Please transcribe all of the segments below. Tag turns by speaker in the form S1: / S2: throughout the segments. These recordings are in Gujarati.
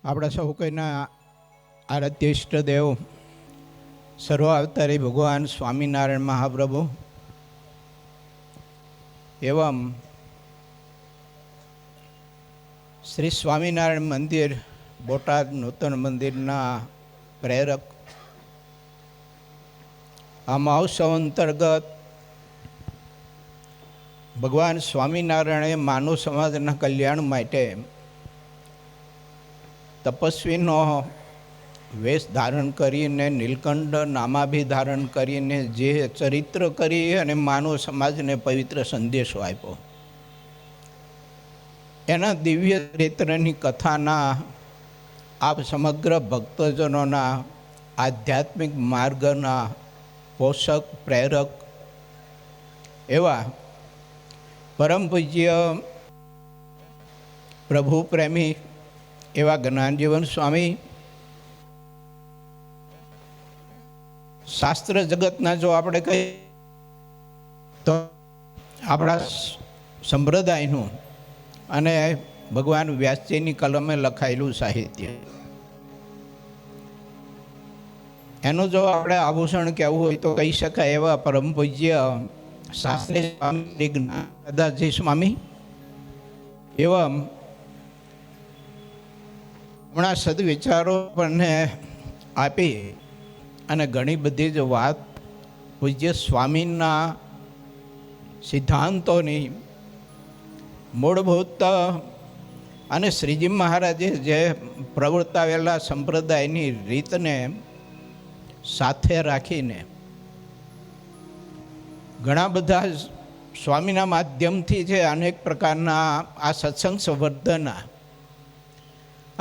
S1: આપણા સૌ કોઈના આરાધ્ય ઈષ્ટદેવ સર્વાવતારી ભગવાન સ્વામિનારાયણ મહાપ્રભુ એવं શ્રી સ્વામિનારાયણ મંદિર બોટાદ નૂતન મંદિરના પ્રેરક આ મહોત્સવ અંતર્ગત ભગવાન સ્વામિનારાયણે માનવ સમાજના કલ્યાણ માટે તપસ્વીનો વેશ ધારણ કરીને નીલકંઠ નામાભિધારણ કરીને જે ચરિત્ર કરી અને માનવ સમાજને પવિત્ર સંદેશો આપ્યો, એના દિવ્ય ચરિત્રની કથાના આપ સમગ્ર ભક્તજનોના આધ્યાત્મિક માર્ગના પોષક પ્રેરક એવા પરમ પૂજ્ય પ્રભુ પ્રેમી એવા જ્ઞાનજીવન સ્વામી, શાસ્ત્ર જગતના જો આપણે કહીએ તો આપણા સંપ્રદાયનું અને ભગવાન વ્યાસજીની કલમે લખાયેલું સાહિત્ય, એનું જો આપણે આભૂષણ કહેવું હોય તો કહી શકાય એવા પરમ પૂજ્ય શાસ્ત્રી સ્વામી જ્ઞાનદાસજી સ્વામી એવા હમણાં સદવિચારો આપણને આપી અને ઘણી બધી જ વાત પૂજ્ય સ્વામીના સિદ્ધાંતોની મૂળભૂત અને શ્રીજી મહારાજે જે પ્રવર્તાવેલા સંપ્રદાયની રીતને સાથે રાખીને ઘણા બધા સ્વામીના માધ્યમથી જે અનેક પ્રકારના આ સત્સંગ સંવર્ધના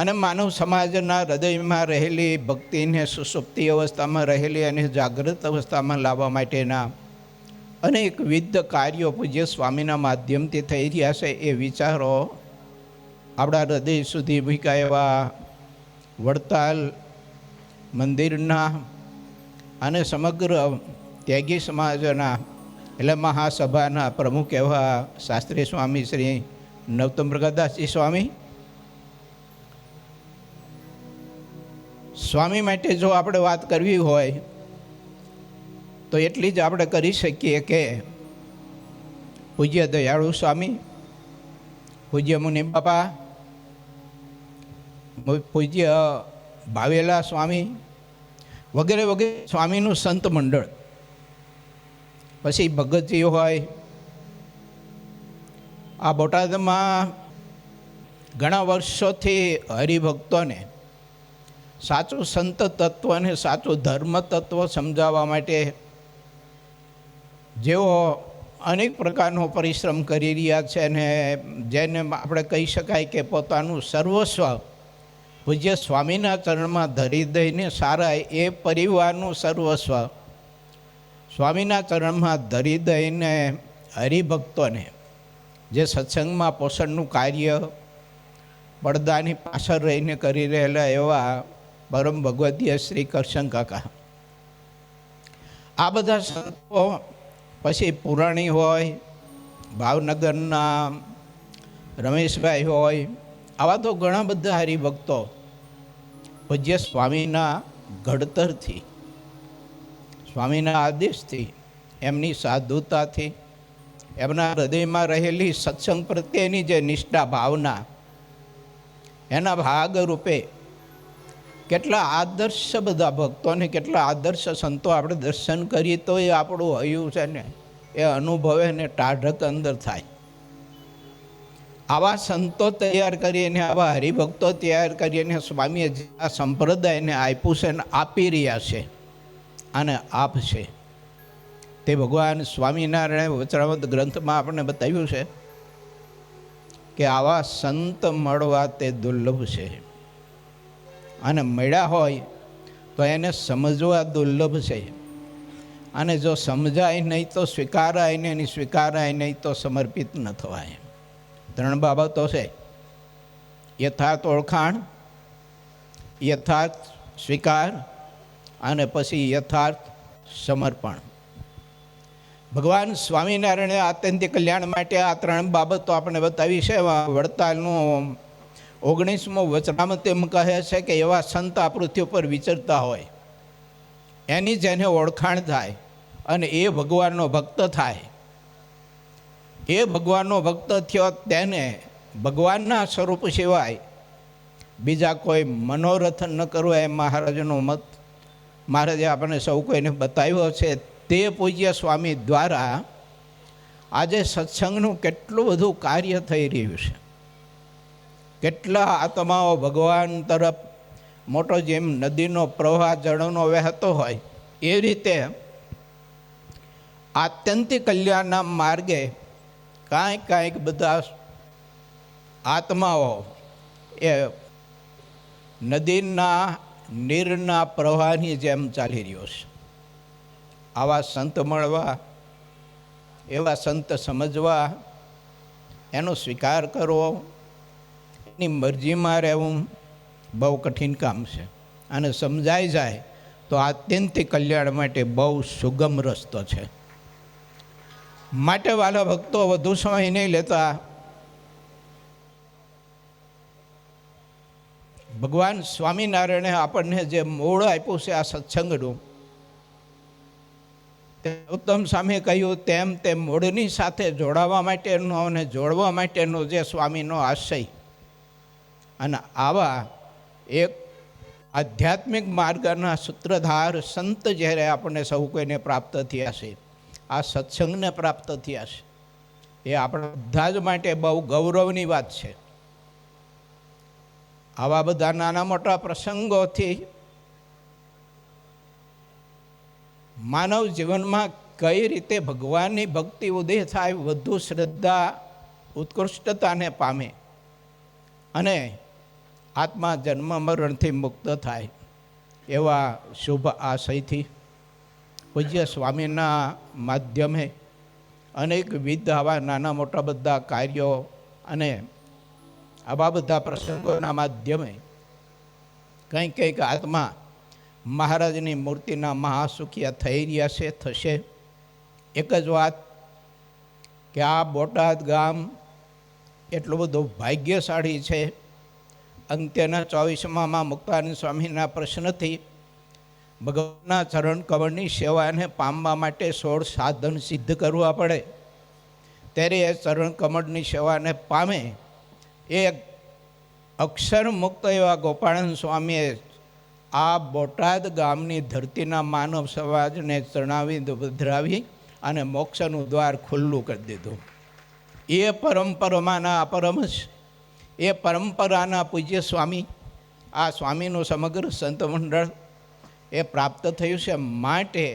S1: અને માનવ સમાજના હૃદયમાં રહેલી ભક્તિને સુષુપ્તિ અવસ્થામાં રહેલી અને જાગૃત અવસ્થામાં લાવવા માટેના અનેકવિધ કાર્યો પૂજ્ય સ્વામીના માધ્યમથી થઈ રહ્યા છે. એ વિચારો આપણા હૃદય સુધી મૂક્યા એવા વડતાલ મંદિરના અને સમગ્ર ત્યાગી સમાજના એટલે મહાસભાના પ્રમુખ એવા શાસ્ત્રી સ્વામી શ્રી નવતમ પ્રકાશદાસજી સ્વામી, સ્વામી માટે જો આપણે વાત કરવી હોય તો એટલી જ આપણે કરી શકીએ કે પૂજ્ય દયાળુ સ્વામી, પૂજ્ય મુનિ બાપા, પૂજ્ય ભાવેલા સ્વામી વગેરે વગેરે સ્વામીનું સંત મંડળ, પછી ભગતજી હોય. આ બોટાદમાં ઘણા વર્ષોથી હરિભક્તોને સાચું સંત તત્વ અને સાચું ધર્મ તત્વ સમજાવવા માટે જેઓ અનેક પ્રકારનો પરિશ્રમ કરી રહ્યા છે અને જેને આપણે કહી શકાય કે પોતાનું સર્વસ્વ પૂજ્ય સ્વામીના ચરણમાં ધરી દઈને સારા એ પરિવારનું સર્વસ્વ સ્વામીના ચરણમાં ધરી દઈને હરિભક્તોને જે સત્સંગમાં પોષણનું કાર્ય પડદાની પાછળ રહીને કરી રહેલા એવા પરમ ભગવદીય શ્રી કરશન કાકા, આ બધા સંતો, પછી પુરાણી હોય, ભાવનગરના રમેશભાઈ હોય, આવા તો ઘણા બધા હરિભક્તો પૂજ્ય સ્વામીના ઘડતરથી, સ્વામીના આદેશથી, એમની સાધુતાથી, એમના હૃદયમાં રહેલી સત્સંગ પ્રત્યેની જે નિષ્ઠા ભાવના, એના ભાગરૂપે કેટલા આદર્શ બધા ભક્તોને, કેટલા આદર્શ સંતો આપણે દર્શન કરીએ તો એ આપણું હયું છે ને એ અનુભવે ને ટાઢક અંદર થાય. આવા સંતો તૈયાર કરીને, આવા હરિભક્તો તૈયાર કરીને સ્વામીએ આ સંપ્રદાયને આપ્યું છે ને આપી રહ્યા છે અને આપશે. તે ભગવાન સ્વામિનારાયણ વચનામૃત ગ્રંથમાં આપણને બતાવ્યું છે કે આવા સંત મળવા તે દુર્લભ છે અને મળ્યા હોય તો એને સમજવા દુર્લભ છે, અને જો સમજાય નહીં તો સ્વીકારાય નહીં, અને સ્વીકારાય નહીં તો સમર્પિત ન થવાય. ત્રણ બાબતો છે: યથાર્થ ઓળખાણ, યથાર્થ સ્વીકાર અને પછી યથાર્થ સમર્પણ. ભગવાન સ્વામિનારાયણે આત્યંતિક કલ્યાણ માટે આ ત્રણ બાબતો આપણે બતાવી છે. વડતાલનું 19મો વચનામૃત એમ કહે છે કે એવા સંત આ પૃથ્વી ઉપર વિચરતા હોય, એની જેને ઓળખાણ થાય અને એ ભગવાનનો ભક્ત થાય, એ ભગવાનનો ભક્ત થયો તેને ભગવાનના સ્વરૂપ સિવાય બીજા કોઈ મનોરથ ન કરવો એ મહારાજનો મત મહારાજે આપણને સૌ કોઈને બતાવ્યો છે. તે પૂજ્ય સ્વામી દ્વારા આજે સત્સંગનું કેટલું બધું કાર્ય થઈ રહ્યું છે. કેટલા આત્માઓ ભગવાન તરફ મોટો જેમ નદીનો પ્રવાહ જળનો વહેતો હોય એ રીતે આત્યંતિક કલ્યાણના માર્ગે કાંઈક બધા આત્માઓ એ નદીના નીરના પ્રવાહની જેમ ચાલી રહ્યો છે. આવા સંત મળવા, એવા સંત સમજવા, એનો સ્વીકાર કરવો, એની મરજીમાં રહેવું બહુ કઠિન કામ છે. અને સમજાઈ જાય તો આત્યંતિક કલ્યાણ માટે બહુ સુગમ રસ્તો છે. માટે વાલા ભક્તો, વધુ સમય નહીં લેતા ભગવાન સ્વામિનારાયણે આપણને જે મૂળ આપ્યું છે આ સત્સંગનું, ઉત્તમ સ્વામીએ કહ્યું તેમ તે મૂળની સાથે જોડાવા માટેનો અને જોડવા માટેનો જે સ્વામીનો આશય, અને આવા એક આધ્યાત્મિક માર્ગના સૂત્રધાર સંત જ્યારે આપણને સૌ કોઈને પ્રાપ્ત થયા છે, આ સત્સંગને પ્રાપ્ત થયા છે, એ આપણા બધા જ માટે બહુ ગૌરવની વાત છે. આવા બધા નાના મોટા પ્રસંગોથી માનવ જીવનમાં કઈ રીતે ભગવાનની ભક્તિ ઉદય થાય, વધુ શ્રદ્ધા ઉત્કૃષ્ટતાને પામે અને આત્મા જન્મ મરણથી મુક્ત થાય, એવા શુભ આશયથી પૂજ્ય સ્વામીના માધ્યમે અનેકવિધ આવા નાના મોટા બધા કાર્યો અને આવા બધા પ્રસંગોના માધ્યમે કંઈક આત્મા મહારાજની મૂર્તિના મહાસુખિયા થઈ રહ્યા છે, થશે. એક જ વાત કે આ બોટાદ ગામ એટલું બધું ભાગ્યશાળી છે. અંત્યના 24માં મુક્તાનંદ સ્વામીના પ્રશ્નથી ભગવાનના ચરણ કમળની સેવાને પામવા માટે 16 સાધન સિદ્ધ કરવા પડે, ત્યારે એ ચરણ કમળની સેવાને પામે એ અક્ષર મુક્ત એવા ગોપાળાનંદ સ્વામીએ આ બોટાદ ગામની ધરતીના માનવ સમાજને ચરણાવી પધરાવી અને મોક્ષનું દ્વાર ખુલ્લું કરી દીધું. એ પરંપરામાંના અપરમશ, એ પરંપરાના પૂજ્ય સ્વામી, આ સ્વામીનું સમગ્ર સંત મંડળ એ પ્રાપ્ત થયું છે. માટે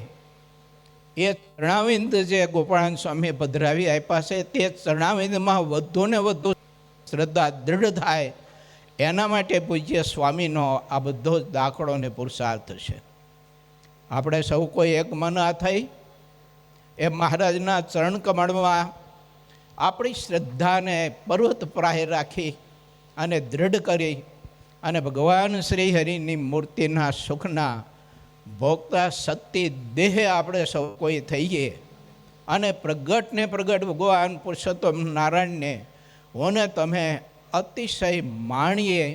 S1: એ ચરણાવિંદ જે ગોપાળાનંદ સ્વામીએ પધરાવી આપ્યા છે, તે ચરણાવિંદમાં વધુ ને વધુ શ્રદ્ધા દૃઢ થાય એના માટે પૂજ્ય સ્વામીનો આ બધો જ દાખલો ને પુરુષાર્થ છે. આપણે સૌ કોઈ એક મન આ થઈ એ મહારાજના ચરણ કમળમાં આપણી શ્રદ્ધાને પર્વત પ્રાહે રાખી અને દૃઢ કરી અને ભગવાન શ્રી હરિની મૂર્તિના સુખના ભોગતા શક્તિ દેહે આપણે સૌ કોઈ થઈએ અને પ્રગટને પ્રગટ ભગવાન પુરુષોત્તમ નારાયણને ઓને તમે અતિશય માણીએ.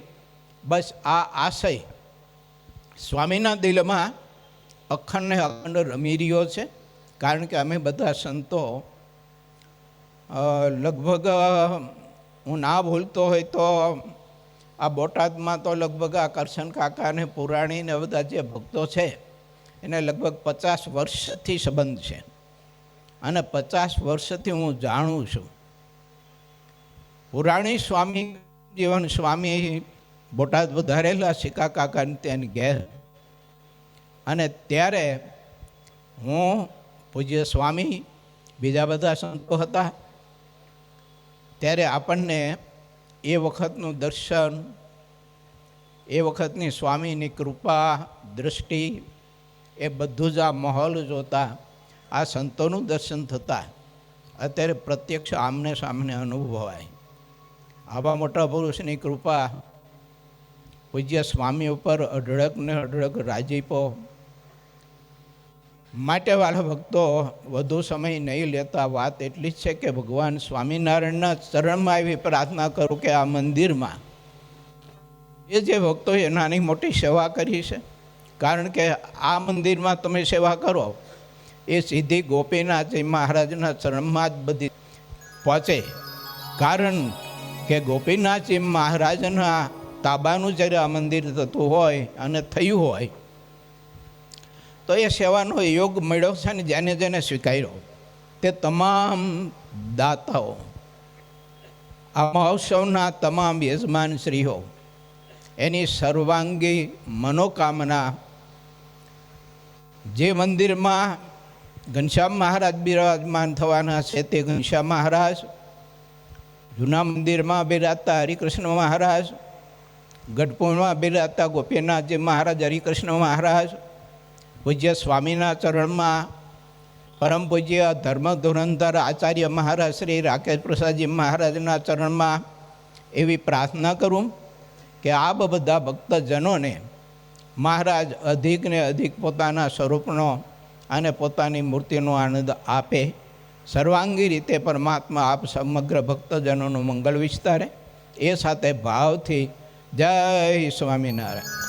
S1: બસ આ આશય સ્વામીના દિલમાં અખંડ અખંડ રમી રહ્યો છે. કારણ કે અમે બધા સંતો લગભગ હું ના ભૂલતો હોય તો આ બોટાદમાં તો લગભગ આ કરશન કાકા અને પુરાણીને બધા જે ભક્તો છે એને લગભગ 50 વર્ષથી સંબંધ છે અને 50 વર્ષથી હું જાણું છું. પુરાણી સ્વામી જીવન સ્વામી બોટાદ વધારેલા શિકા કાકાને ત્યાં ઘેર, અને ત્યારે હું પૂજ્ય સ્વામી બીજા બધા સંતો હતા, ત્યારે આપણને એ વખતનું દર્શન, એ વખતની સ્વામીની કૃપા દૃષ્ટિ, એ બધું જ આ માહોલ જોતા આ સંતોનું દર્શન થતા અત્યારે પ્રત્યક્ષ આમને સામને અનુભવાય. આવા મોટા પુરુષની કૃપા, પૂજ્ય સ્વામી ઉપર અઢળક ને અઢળક રાજીપો. માટે વાલા ભક્તો, વધુ સમય નહીં લેતા વાત એટલી જ છે કે ભગવાન સ્વામિનારાયણના ચરણમાં એવી પ્રાર્થના કરું કે આ મંદિરમાં જે ભક્તોએ નાની મોટી સેવા કરી છે, કારણ કે આ મંદિરમાં તમે સેવા કરો એ સીધી ગોપીનાથજી મહારાજના ચરણમાં જ બધી પહોંચે. કારણ કે ગોપીનાથજી મહારાજના તાબાનું જ્યારે આ મંદિર થતું હોય અને થયું હોય તો એ સેવાનો યોગ મળ્યો છે ને જેને જેને સ્વીકાર્યો તે તમામ દાતાઓ, આ મહોત્સવના તમામ યજમાનશ્રીઓ એની સર્વાંગી મનોકામના જે મંદિરમાં ઘનશ્યામ મહારાજ બિરાજમાન થવાના છે તે ઘનશ્યામ મહારાજ, જૂના મંદિરમાં બિરાજતા હરિકૃષ્ણ મહારાજ, ગઢપુરમાં બિરાજતા ગોપીનાથજી મહારાજ હરિકૃષ્ણ મહારાજ, પૂજ્ય સ્વામીના ચરણમાં પરમ પૂજ્ય ધર્મ ધુરંધર આચાર્ય મહારાજ શ્રી રાકેશ પ્રસાદજી મહારાજના ચરણમાં એવી પ્રાર્થના કરું કે આ બધા ભક્તજનોને મહારાજ અધિક ને અધિક પોતાના સ્વરૂપનો અને પોતાની મૂર્તિનો આનંદ આપે. સર્વાંગી રીતે પરમાત્મા આપ સમગ્ર ભક્તજનોનું મંગળ વિસ્તારે. એ સાથે ભાવથી જય સ્વામિનારાયણ.